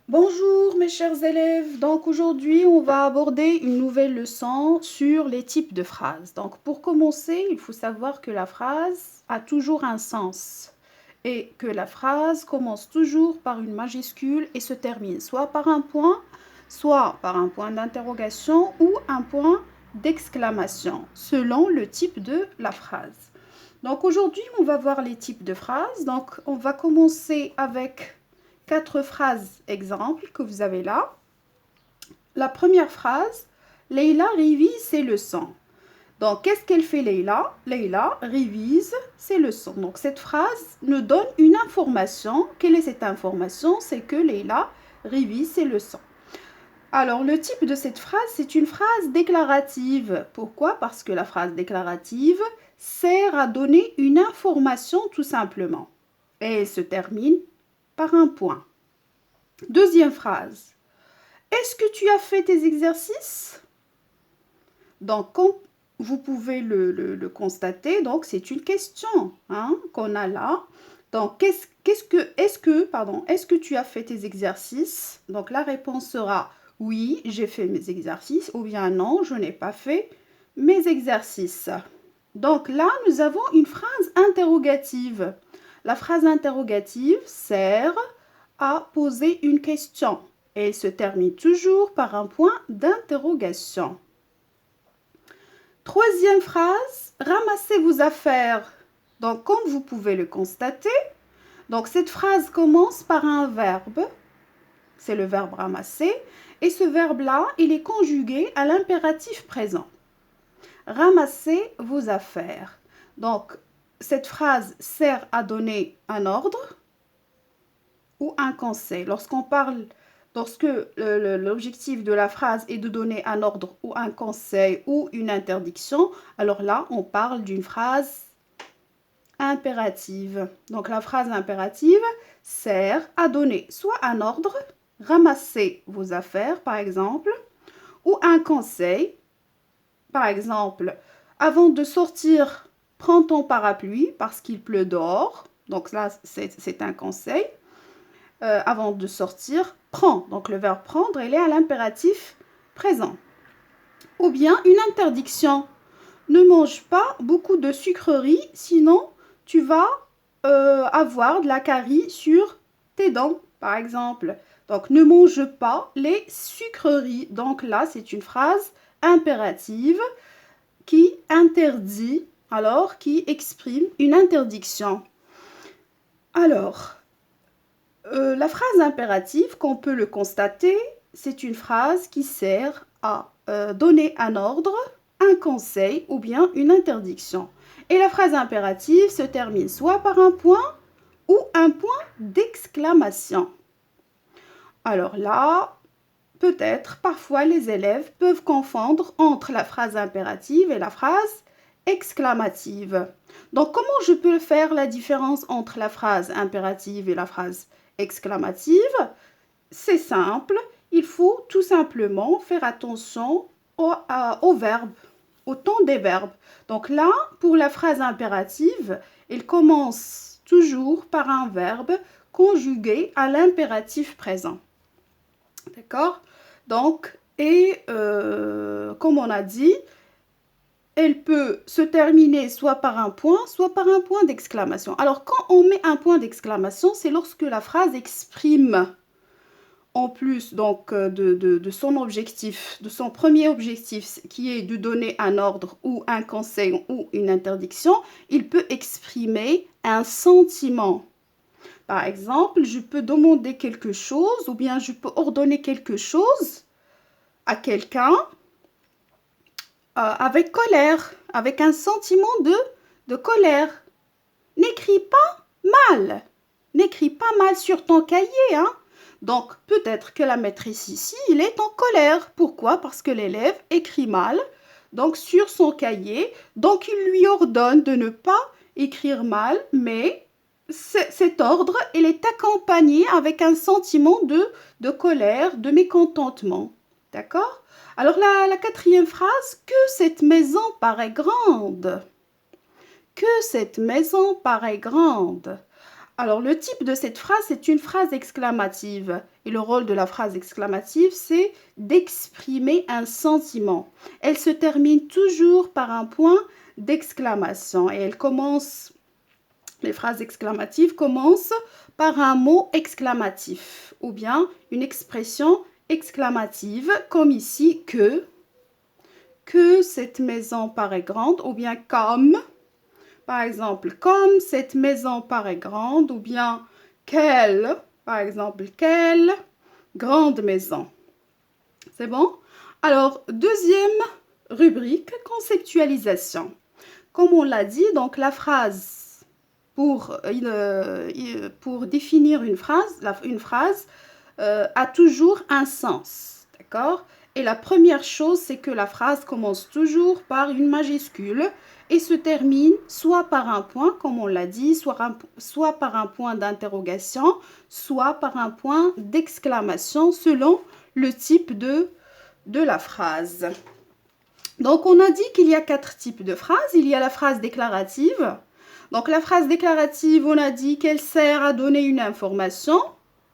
Bonjour mes chers élèves, donc aujourd'hui on va aborder une nouvelle leçon sur les types de phrases. Donc pour commencer, il faut savoir que la phrase a toujours un sens et que la phrase commence toujours par une majuscule et se termine soit par un point d'interrogation ou un point d'exclamation selon le type de la phrase. Donc aujourd'hui on va voir les types de phrases. Donc on va commencer avec 4 phrases exemples que vous avez là. La première phrase, Leïla révise ses leçons. Donc, qu'est-ce qu'elle fait Leïla? Leïla révise ses leçons. Donc, cette phrase nous donne une information. Quelle est cette information? C'est que Leïla révise ses leçons. Alors, le type de cette phrase, c'est une phrase déclarative. Pourquoi? Parce que la phrase déclarative sert à donner une information tout simplement. Et elle se termine par un point. Deuxième phrase. Est-ce que tu as fait tes exercices? Donc, comme vous pouvez le constater, donc c'est une question qu'on a là. Donc, est-ce que tu as fait tes exercices? Donc, la réponse sera oui, j'ai fait mes exercices, ou bien non, je n'ai pas fait mes exercices. Donc là, nous avons une phrase interrogative. La phrase interrogative sert à poser une question et elle se termine toujours par un point d'interrogation. Troisième phrase, ramassez vos affaires. Donc, comme vous pouvez le constater, donc cette phrase commence par un verbe, c'est le verbe ramasser, et ce verbe-là, il est conjugué à l'impératif présent. Ramassez vos affaires. Donc, cette phrase sert à donner un ordre ou un conseil. Lorsque l'objectif de la phrase est de donner un ordre ou un conseil ou une interdiction, alors là, on parle d'une phrase impérative. Donc, la phrase impérative sert à donner soit un ordre, ramassez vos affaires, par exemple, ou un conseil, par exemple, avant de sortir, prends ton parapluie parce qu'il pleut dehors. Donc là, c'est un conseil. Avant de sortir, prends. Donc le verbe prendre, il est à l'impératif présent. Ou bien une interdiction. Ne mange pas beaucoup de sucreries, sinon tu vas avoir de la carie sur tes dents, par exemple. Donc ne mange pas les sucreries. Donc là, c'est une phrase impérative qui interdit, alors qui exprime une interdiction. Alors, la phrase impérative, qu'on peut le constater, c'est une phrase qui sert à donner un ordre, un conseil ou bien une interdiction. Et la phrase impérative se termine soit par un point ou un point d'exclamation. Alors là, peut-être, parfois les élèves peuvent confondre entre la phrase impérative et la phrase exclamative. Donc, comment je peux faire la différence entre la phrase impérative et la phrase exclamative? C'est simple, il faut tout simplement faire attention au verbe, au temps des verbes. Donc là, pour la phrase impérative, il commence toujours par un verbe conjugué à l'impératif présent. D'accord? Donc, comme on a dit, elle peut se terminer soit par un point d'exclamation. Alors, quand on met un point d'exclamation, c'est lorsque la phrase exprime, en plus donc de son objectif, de son premier objectif, qui est de donner un ordre ou un conseil ou une interdiction, il peut exprimer un sentiment. Par exemple, je peux demander quelque chose ou bien je peux ordonner quelque chose à quelqu'un avec colère, avec un sentiment de colère. N'écris pas mal. N'écris pas mal sur ton cahier, hein. Donc, peut-être que la maîtresse ici, il est en colère. Pourquoi? Parce que l'élève écrit mal, donc sur son cahier. Donc, il lui ordonne de ne pas écrire mal, mais cet ordre, il est accompagné avec un sentiment de colère, de mécontentement. D'accord? Alors, la quatrième phrase, que cette maison paraît grande. Que cette maison paraît grande. Alors, le type de cette phrase, c'est une phrase exclamative. Et le rôle de la phrase exclamative, c'est d'exprimer un sentiment. Elle se termine toujours par un point d'exclamation. Et les phrases exclamatives commencent par un mot exclamatif ou bien une expression exclamative, comme ici que cette maison paraît grande, ou bien comme, par exemple, comme cette maison paraît grande, ou bien quelle, par exemple, quelle grande maison. C'est bon? Alors, deuxième rubrique, conceptualisation. Comme on l'a dit, donc la phrase, pour définir une phrase a toujours un sens, d'accord? Et la première chose, c'est que la phrase commence toujours par une majuscule et se termine soit par un point, comme on l'a dit, soit par un point d'interrogation, soit par un point d'exclamation, selon le type de la phrase. Donc, on a dit qu'il y a 4 types de phrases. Il y a la phrase déclarative. Donc, la phrase déclarative, on a dit qu'elle sert à donner une information.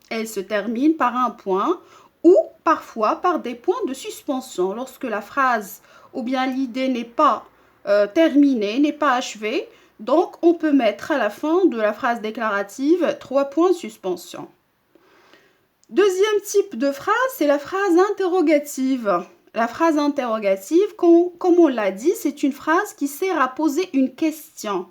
Elle se termine par un point ou parfois par des points de suspension. Lorsque la phrase ou bien l'idée n'est pas terminée, n'est pas achevée, donc on peut mettre à la fin de la phrase déclarative 3 points de suspension. Deuxième type de phrase, c'est la phrase interrogative. La phrase interrogative, comme on l'a dit, c'est une phrase qui sert à poser une question.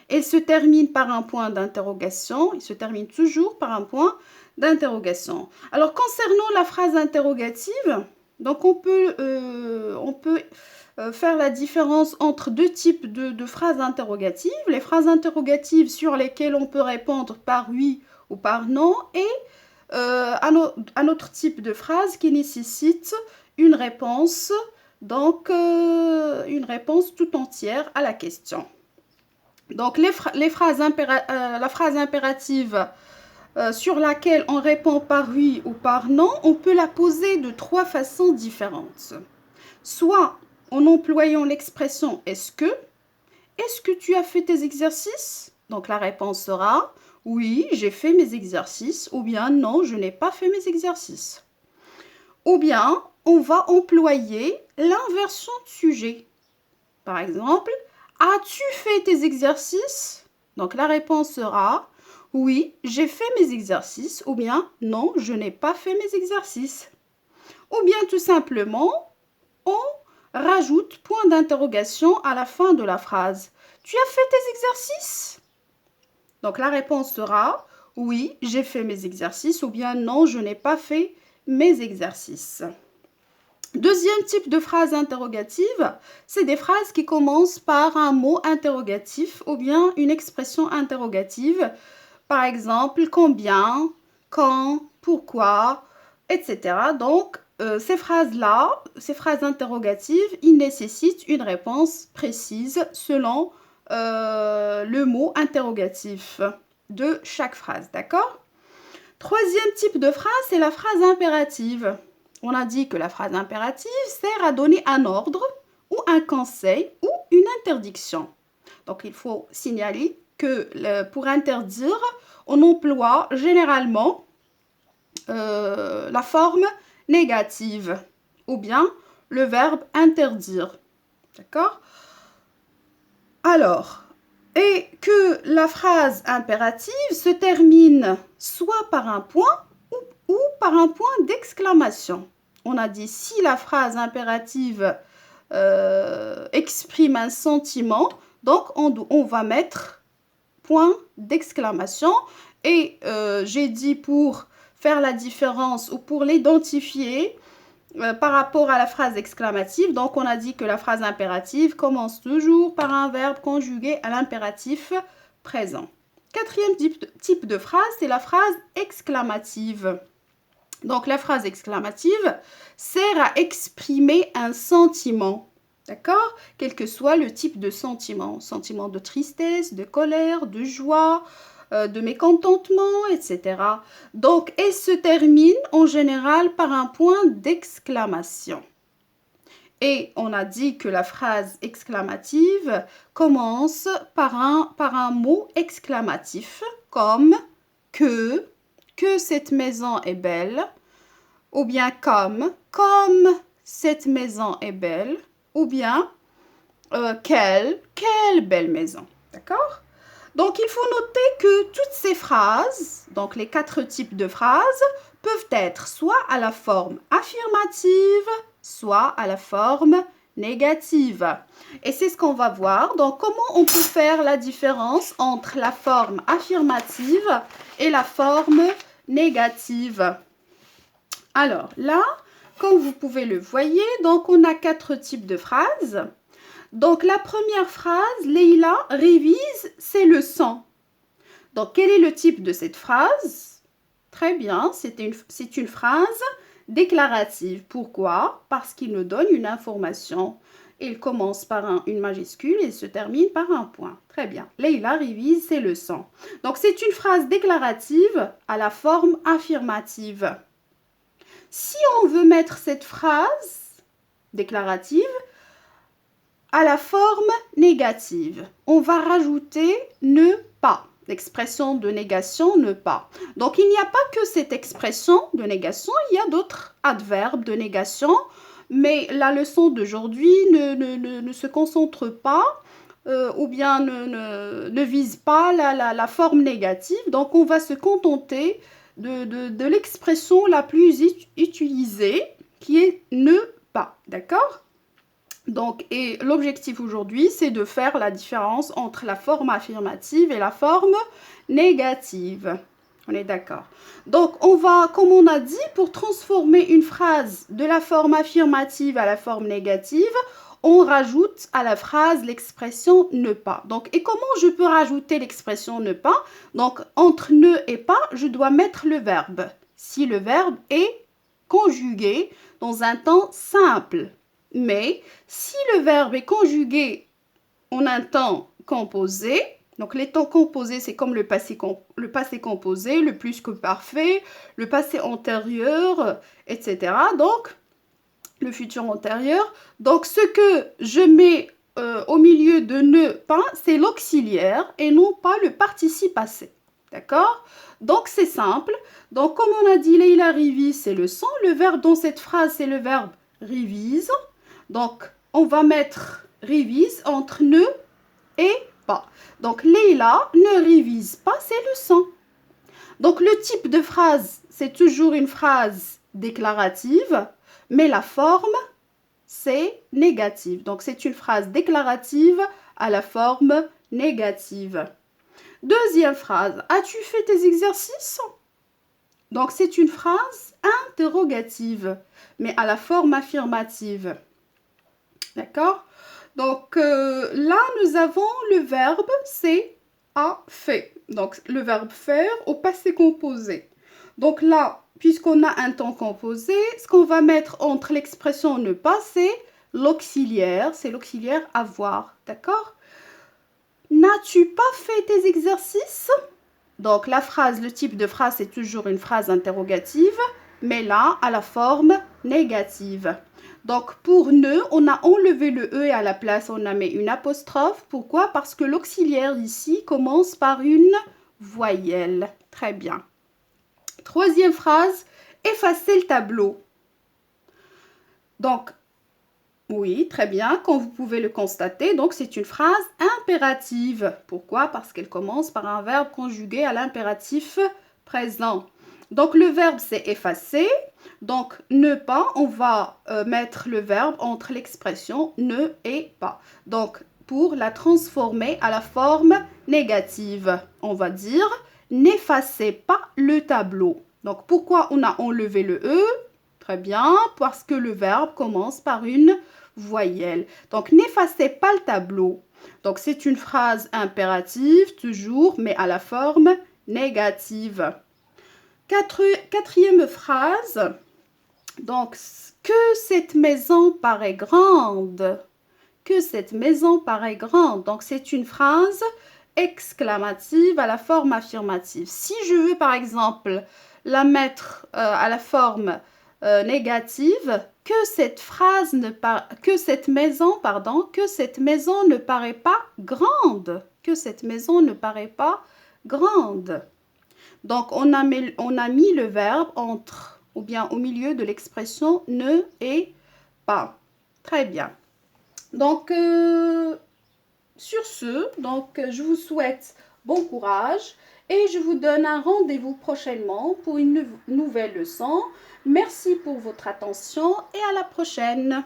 Elle se termine par un point d'interrogation. Il se termine toujours par un point d'interrogation. Alors, concernant la phrase interrogative, donc on peut faire la différence entre 2 types de phrases interrogatives. Les phrases interrogatives sur lesquelles on peut répondre par oui ou par non et un autre type de phrase qui nécessite une réponse, donc une réponse tout entière à la question. Donc, la phrase impérative sur laquelle on répond par oui ou par non, on peut la poser de 3 façons différentes. Soit en employant l'expression est-ce que tu as fait tes exercices? Donc, la réponse sera oui, j'ai fait mes exercices, ou bien non, je n'ai pas fait mes exercices. Ou bien, on va employer l'inversion de sujet. Par exemple, as-tu fait tes exercices? Donc, la réponse sera oui, j'ai fait mes exercices, ou bien non, je n'ai pas fait mes exercices. Ou bien, tout simplement, on rajoute point d'interrogation à la fin de la phrase. Tu as fait tes exercices? Donc, la réponse sera oui, j'ai fait mes exercices, ou bien non, je n'ai pas fait mes exercices. Deuxième type de phrase interrogative, c'est des phrases qui commencent par un mot interrogatif ou bien une expression interrogative. Par exemple, combien, quand, pourquoi, etc. Donc, ces phrases-là, ces phrases interrogatives, ils nécessitent une réponse précise selon le mot interrogatif de chaque phrase, d'accord? Troisième type de phrase, c'est la phrase impérative. On a dit que la phrase impérative sert à donner un ordre ou un conseil ou une interdiction. Donc, il faut signaler que pour interdire, on emploie généralement la forme négative ou bien le verbe interdire. D'accord? Alors, et que la phrase impérative se termine soit par un point ou par un point d'exclamation. On a dit si la phrase impérative exprime un sentiment, donc on va mettre point d'exclamation. Et j'ai dit pour faire la différence ou pour l'identifier par rapport à la phrase exclamative, donc on a dit que la phrase impérative commence toujours par un verbe conjugué à l'impératif présent. Quatrième type de phrase, c'est la phrase exclamative. Donc, la phrase exclamative sert à exprimer un sentiment, d'accord? Quel que soit le type de sentiment. Sentiment de tristesse, de colère, de joie, de mécontentement, etc. Donc, elle se termine en général par un point d'exclamation. Et on a dit que la phrase exclamative commence par un mot exclamatif, comme que cette maison est belle, ou bien comme cette maison est belle, ou bien quelle belle maison. D'accord? Donc, il faut noter que toutes ces phrases, donc les 4 types de phrases, peuvent être soit à la forme affirmative, soit à la forme négative. Et c'est ce qu'on va voir. Donc, comment on peut faire la différence entre la forme affirmative et la forme négative? Alors, là, comme vous pouvez le voir, donc on a 4 types de phrases. Donc, la première phrase, Leïla révise ses leçons. Donc, quel est le type de cette phrase? Très bien, c'est une phrase déclarative. Pourquoi? Parce qu'il nous donne une information. Il commence par une majuscule et se termine par un point. Très bien. Leïla révise ses leçons. Donc, c'est une phrase déclarative à la forme affirmative. Si on veut mettre cette phrase déclarative à la forme négative, on va rajouter ne pas. L'expression de négation, ne pas. Donc, il n'y a pas que cette expression de négation, il y a d'autres adverbes de négation, mais la leçon d'aujourd'hui ne se concentre pas ou bien ne vise pas la forme négative. Donc, on va se contenter de l'expression la plus utilisée, qui est ne pas. D'accord? Donc, et l'objectif aujourd'hui, c'est de faire la différence entre la forme affirmative et la forme négative. On est d'accord. Donc, on va, comme on a dit, pour transformer une phrase de la forme affirmative à la forme négative, on rajoute à la phrase l'expression ne pas. Donc, et comment je peux rajouter l'expression ne pas? Donc, entre ne et pas, je dois mettre le verbe. Si le verbe est conjugué dans un temps simple. Mais si le verbe est conjugué en un temps composé, donc les temps composés, c'est comme le passé composé, le plus que parfait, le passé antérieur, etc. Donc, le futur antérieur. Donc, ce que je mets au milieu de ne pas, c'est l'auxiliaire et non pas le participe passé. D'accord? Donc, c'est simple. Donc, comme on a dit, Leïla révise, c'est le son. Le verbe dans cette phrase, c'est le verbe révise. Donc, on va mettre révise entre ne et pas. Donc, Leïla ne révise pas ses leçons. Donc, le type de phrase, c'est toujours une phrase déclarative, mais la forme, c'est négative. Donc, c'est une phrase déclarative à la forme négative. Deuxième phrase, as-tu fait tes exercices? Donc, c'est une phrase interrogative, mais à la forme affirmative. D'accord? Donc, là, nous avons le verbe, c'est a fait. Donc, le verbe faire au passé composé. Donc là, puisqu'on a un temps composé, ce qu'on va mettre entre l'expression ne pas, c'est l'auxiliaire. C'est l'auxiliaire avoir. D'accord? N'as-tu pas fait tes exercices? Donc, la phrase, le type de phrase, c'est toujours une phrase interrogative, mais là, à la forme négative. Donc, pour ne, on a enlevé le E et à la place, on a mis une apostrophe. Pourquoi? Parce que l'auxiliaire ici commence par une voyelle. Très bien. Troisième phrase, effacer le tableau. Donc, oui, très bien, comme vous pouvez le constater, donc c'est une phrase impérative. Pourquoi? Parce qu'elle commence par un verbe conjugué à l'impératif présent. Donc, le verbe, c'est effacer. Donc, ne pas, on va mettre le verbe entre l'expression ne et pas. Donc, pour la transformer à la forme négative, on va dire n'effacez pas le tableau. Donc, pourquoi on a enlevé le E? Très bien, parce que le verbe commence par une voyelle. Donc, n'effacez pas le tableau. Donc, c'est une phrase impérative, toujours, mais à la forme négative. Quatrième phrase. Donc, que cette maison paraît grande. Que cette maison paraît grande. Donc, c'est une phrase exclamative à la forme affirmative. Si je veux, par exemple, la mettre à la forme négative, que cette maison ne paraît pas grande, que cette maison ne paraît pas grande. Donc, on a mis le verbe entre, ou bien au milieu de l'expression ne et pas. Très bien. Donc, sur ce, je vous souhaite bon courage et je vous donne un rendez-vous prochainement pour une nouvelle leçon. Merci pour votre attention et à la prochaine.